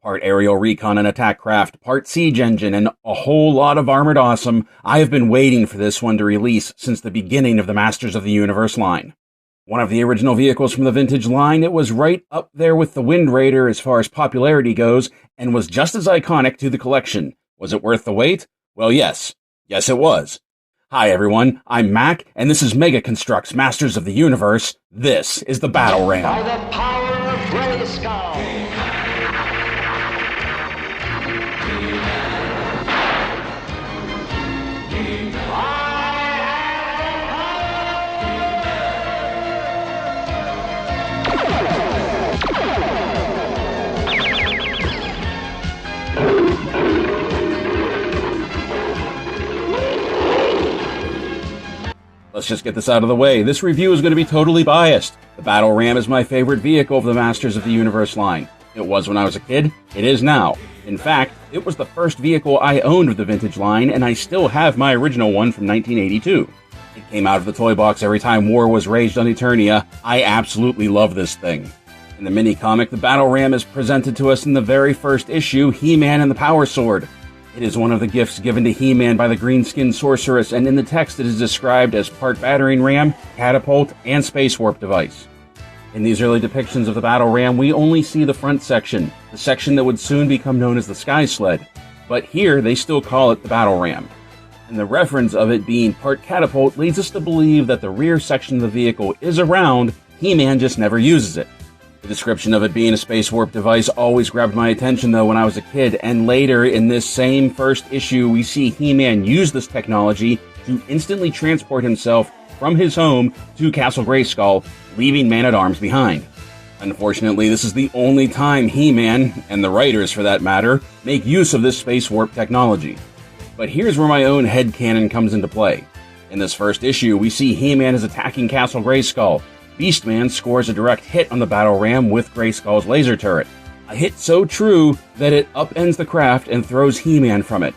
Part aerial recon and attack craft, part siege engine, and a whole lot of armored awesome. I have been waiting for this one to release since the beginning of the Masters of the Universe line. One of the original vehicles from the vintage line, it was right up there with the Wind Raider as far as popularity goes, and was just as iconic to the collection. Was it worth the wait? Well, yes. Yes, it was. Hi everyone, I'm Mac, and this is Construx Masters of the Universe. This is the Battle Ram. By the power of Grayskull. Let's just get this out of the way. This review is going to be totally biased. The Battle Ram is my favorite vehicle of the Masters of the Universe line. It was when I was a kid. It is now. In fact, it was the first vehicle I owned of the vintage line, and I still have my original one from 1982. It came out of the toy box every time war was raged on Eternia. I absolutely love this thing. In the mini-comic, the Battle Ram is presented to us in the very first issue, He-Man and the Power Sword. It is one of the gifts given to He-Man by the green-skinned sorceress, and in the text it is described as part battering ram, catapult, and space warp device. In these early depictions of the Battle Ram, we only see the front section, the section that would soon become known as the Sky Sled. But here, they still call it the Battle Ram. And the reference of it being part catapult leads us to believe that the rear section of the vehicle is around, He-Man just never uses it. The description of it being a space warp device always grabbed my attention though when I was a kid, and later in this same first issue we see He-Man use this technology to instantly transport himself from his home to Castle Grayskull, leaving Man-at-Arms behind. Unfortunately, this is the only time He-Man, and the writers for that matter, make use of this space warp technology. But here's where my own headcanon comes into play. In this first issue, we see He-Man is attacking Castle Grayskull. Beastman scores a direct hit on the Battle Ram with Grayskull's laser turret. A hit so true that it upends the craft and throws He-Man from it.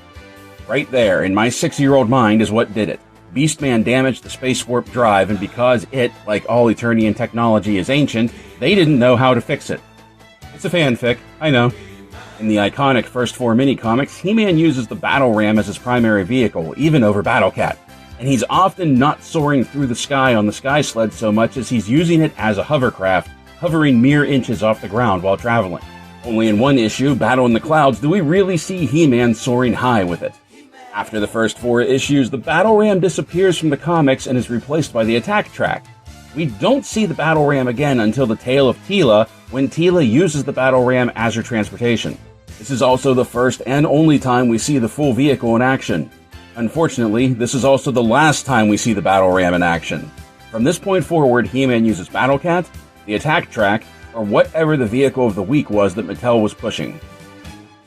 Right there, in my 6-year-old mind, is what did it. Beastman damaged the space warp drive, and because it, like all Eternian technology, is ancient, they didn't know how to fix it. It's a fanfic, I know. In the iconic first 4 mini-comics, He-Man uses the Battle Ram as his primary vehicle, even over Battle Cat. And he's often not soaring through the sky on the Sky Sled so much as he's using it as a hovercraft, hovering mere inches off the ground while traveling. Only in one issue, Battle in the Clouds, do we really see He-Man soaring high with it. After the first 4 issues, the Battle Ram disappears from the comics and is replaced by the attack track. We don't see the Battle Ram again until the Tale of Teela, when Teela uses the Battle Ram as her transportation. This is also the first and only time we see the full vehicle in action. Unfortunately, this is also the last time we see the Battle Ram in action. From this point forward, He-Man uses Battle Cat, the attack track, or whatever the vehicle of the week was that Mattel was pushing.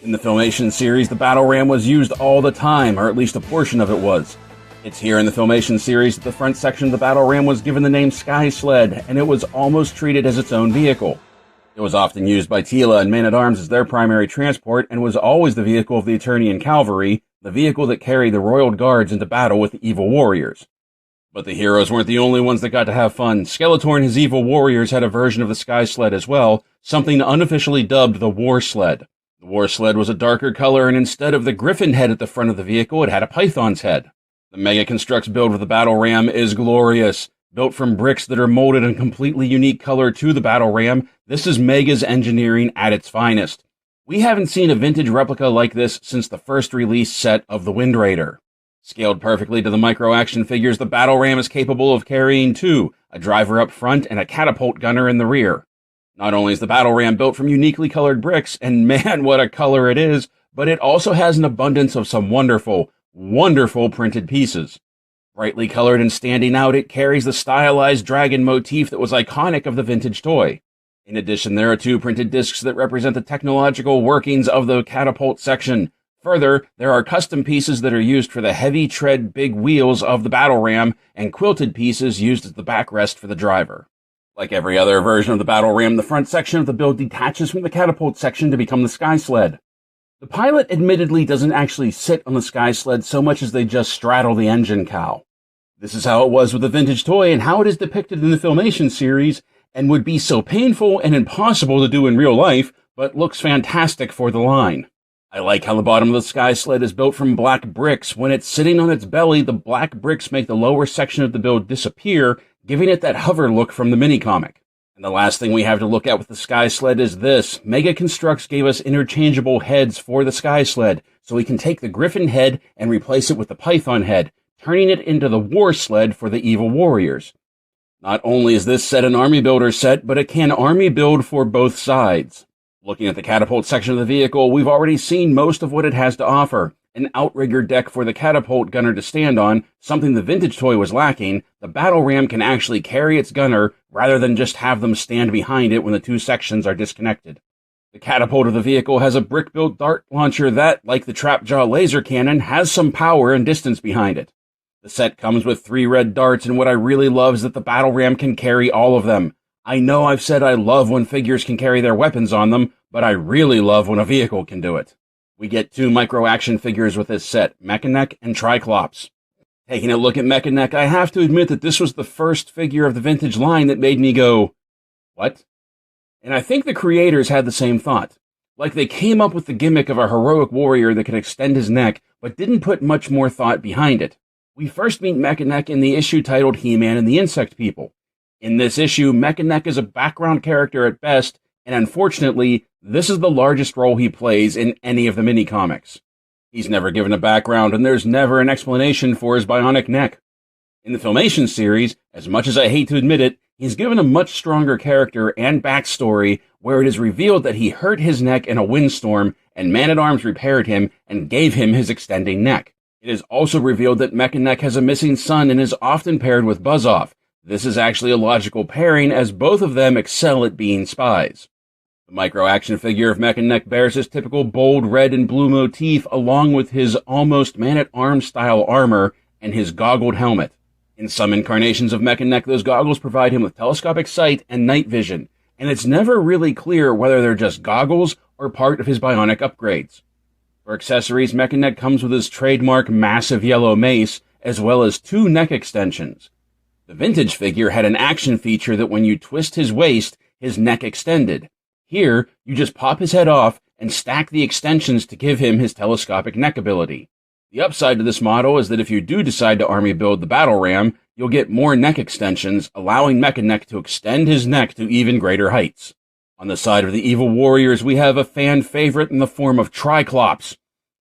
In the Filmation series, the Battle Ram was used all the time, or at least a portion of it was. It's here in the Filmation series that the front section of the Battle Ram was given the name Sky Sled, and it was almost treated as its own vehicle. It was often used by Teela and Man-at-Arms as their primary transport, and was always the vehicle of the Eternian Cavalry, the vehicle that carried the Royal Guards into battle with the evil warriors. But the heroes weren't the only ones that got to have fun. Skeletor and his evil warriors had a version of the Sky Sled as well, something unofficially dubbed the War Sled. The War Sled was a darker color, and instead of the griffin head at the front of the vehicle, it had a python's head. The Construx build of the Battle Ram is glorious. Built from bricks that are molded in completely unique color to the Battle Ram, this is Mega's engineering at its finest. We haven't seen a vintage replica like this since the first release set of the Wind Raider. Scaled perfectly to the micro-action figures, the Battle Ram is capable of carrying 2, a driver up front and a catapult gunner in the rear. Not only is the Battle Ram built from uniquely colored bricks, and man, what a color it is, but it also has an abundance of some wonderful, wonderful printed pieces. Brightly colored and standing out, it carries the stylized dragon motif that was iconic of the vintage toy. In addition, there are 2 printed discs that represent the technological workings of the catapult section. Further, there are custom pieces that are used for the heavy tread big wheels of the Battle Ram, and quilted pieces used as the backrest for the driver. Like every other version of the Battle Ram, the front section of the build detaches from the catapult section to become the Sky Sled. The pilot admittedly doesn't actually sit on the Sky Sled so much as they just straddle the engine cowl. This is how it was with the vintage toy and how it is depicted in the Filmation series, and would be so painful and impossible to do in real life, but looks fantastic for the line. I like how the bottom of the Sky Sled is built from black bricks. When it's sitting on its belly, the black bricks make the lower section of the build disappear, giving it that hover look from the mini-comic. And the last thing we have to look at with the Sky Sled is this. Mega Construx gave us interchangeable heads for the Sky Sled, so we can take the Griffin head and replace it with the Python head, turning it into the War Sled for the evil warriors. Not only is this set an army builder set, but it can army build for both sides. Looking at the catapult section of the vehicle, we've already seen most of what it has to offer. An outrigger deck for the catapult gunner to stand on, something the vintage toy was lacking. The battle ram can actually carry its gunner, rather than just have them stand behind it when the two sections are disconnected. The catapult of the vehicle has a brick-built dart launcher that, like the Trapjaw laser cannon, has some power and distance behind it. The set comes with 3 red darts, and what I really love is that the battle ram can carry all of them. I know I've said I love when figures can carry their weapons on them, but I really love when a vehicle can do it. We get 2 micro-action figures with this set, Mechanek and Triclops. Taking a look at Mechanek, I have to admit that this was the first figure of the vintage line that made me go, what? And I think the creators had the same thought. Like they came up with the gimmick of a heroic warrior that could extend his neck, but didn't put much more thought behind it. We first meet Mechanek in the issue titled He-Man and the Insect People. In this issue, Mechanek is a background character at best, and unfortunately, this is the largest role he plays in any of the mini-comics. He's never given a background, and there's never an explanation for his bionic neck. In the Filmation series, as much as I hate to admit it, he's given a much stronger character and backstory where it is revealed that he hurt his neck in a windstorm, and Man-at-Arms repaired him and gave him his extending neck. It is also revealed that Mechanek has a missing son and is often paired with Buzz-Off. This is actually a logical pairing, as both of them excel at being spies. The micro-action figure of Mechanek bears his typical bold red and blue motif, along with his almost Man-at-Arms style armor and his goggled helmet. In some incarnations of Mechanek, those goggles provide him with telescopic sight and night vision, and it's never really clear whether they're just goggles or part of his bionic upgrades. For accessories, Mechanek comes with his trademark massive yellow mace, as well as 2 neck extensions. The vintage figure had an action feature that when you twist his waist, his neck extended. Here, you just pop his head off and stack the extensions to give him his telescopic neck ability. The upside to this model is that if you do decide to army build the battle ram, you'll get more neck extensions, allowing Mechanek to extend his neck to even greater heights. On the side of the evil warriors, we have a fan favorite in the form of Triclops.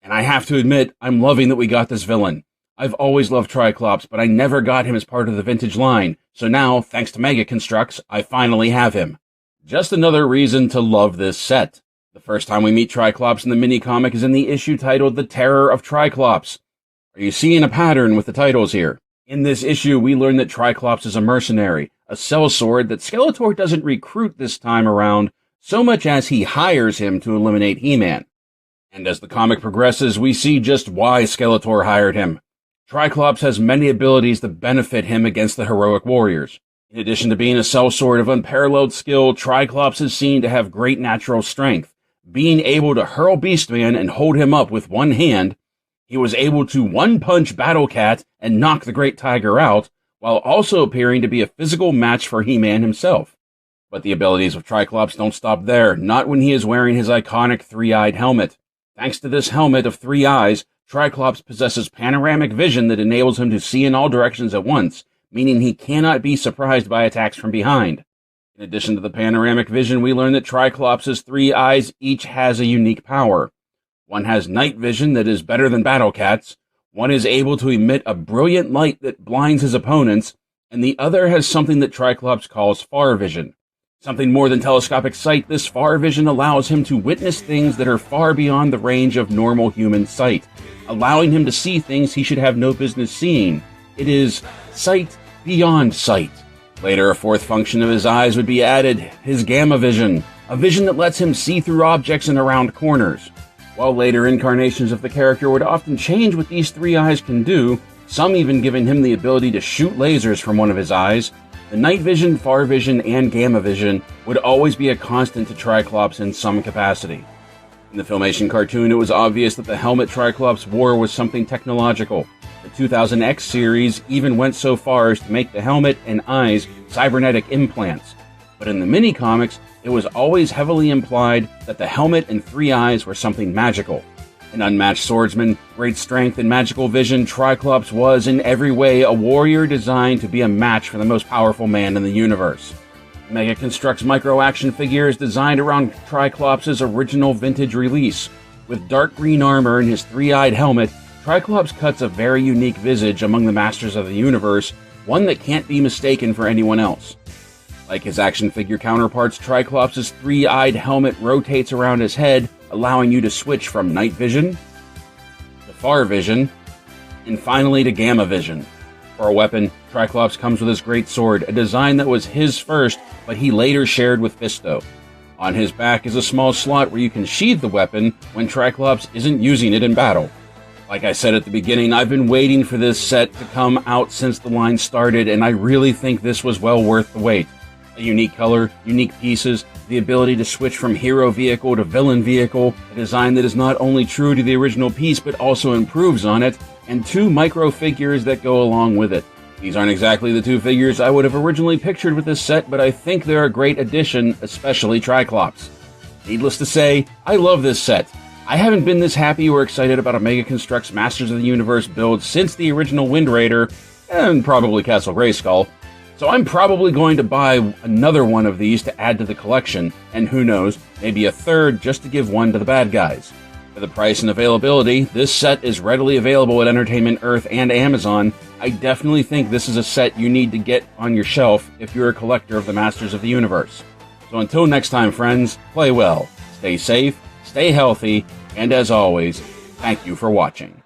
And I have to admit, I'm loving that we got this villain. I've always loved Triclops, but I never got him as part of the vintage line, so now, thanks to Mega Construx, I finally have him. Just another reason to love this set. The first time we meet Triclops in the mini-comic is in the issue titled The Terror of Triclops. Are you seeing a pattern with the titles here? In this issue, we learn that Triclops is a mercenary, a sellsword that Skeletor doesn't recruit this time around, so much as he hires him to eliminate He-Man. And as the comic progresses, we see just why Skeletor hired him. Triclops has many abilities that benefit him against the heroic warriors. In addition to being a sellsword of unparalleled skill, Triclops is seen to have great natural strength. Being able to hurl Beastman and hold him up with one hand, he was able to one-punch Battle Cat and knock the Great Tiger out, while also appearing to be a physical match for He-Man himself. But the abilities of Triclops don't stop there, not when he is wearing his iconic 3-eyed helmet. Thanks to this helmet of 3 eyes, Triclops possesses panoramic vision that enables him to see in all directions at once, meaning he cannot be surprised by attacks from behind. In addition to the panoramic vision, we learn that Triclops' 3 eyes each has a unique power. One has night vision that is better than Battle Cat's, one is able to emit a brilliant light that blinds his opponents, and the other has something that Triclops calls far vision. Something more than telescopic sight, this far vision allows him to witness things that are far beyond the range of normal human sight, allowing him to see things he should have no business seeing. It is sight beyond sight. Later, a 4th function of his eyes would be added, his gamma vision, a vision that lets him see through objects and around corners. While later incarnations of the character would often change what these 3 eyes can do, some even giving him the ability to shoot lasers from one of his eyes, the night vision, far vision, and gamma vision would always be a constant to Triclops in some capacity. In the Filmation cartoon, it was obvious that the helmet Triclops wore was something technological. The 2000X series even went so far as to make the helmet and eyes cybernetic implants. but in the mini-comics, it was always heavily implied that the helmet and three eyes were something magical. An unmatched swordsman, great strength and magical vision, Triclops was in every way a warrior designed to be a match for the most powerful man in the universe. Mega Construx micro action figure is designed around Triclops' original vintage release. With dark green armor and his three-eyed helmet, Triclops cuts a very unique visage among the Masters of the Universe, one that can't be mistaken for anyone else. Like his action figure counterparts, Triclops' three-eyed helmet rotates around his head, allowing you to switch from night vision to far vision, and finally to gamma vision. For a weapon, Triclops comes with his great sword, a design that was his first, but he later shared with Fisto. On his back is a small slot where you can sheathe the weapon when Triclops isn't using it in battle. Like I said at the beginning, I've been waiting for this set to come out since the line started, and I really think this was well worth the wait. A unique color, unique pieces, the ability to switch from hero vehicle to villain vehicle, a design that is not only true to the original piece but also improves on it, and two micro figures that go along with it. These aren't exactly the two figures I would have originally pictured with this set, but I think they're a great addition, especially Triclops. Needless to say, I love this set. I haven't been this happy or excited about a Mega Construx Masters of the Universe build since the original Wind Raider, and probably Castle Grayskull. So I'm probably going to buy another one of these to add to the collection, and who knows, maybe a third just to give one to the bad guys. For the price and availability, this set is readily available at Entertainment Earth and Amazon. I definitely think this is a set you need to get on your shelf if you're a collector of the Masters of the Universe. So until next time, friends, play well, stay safe, stay healthy, and as always, thank you for watching.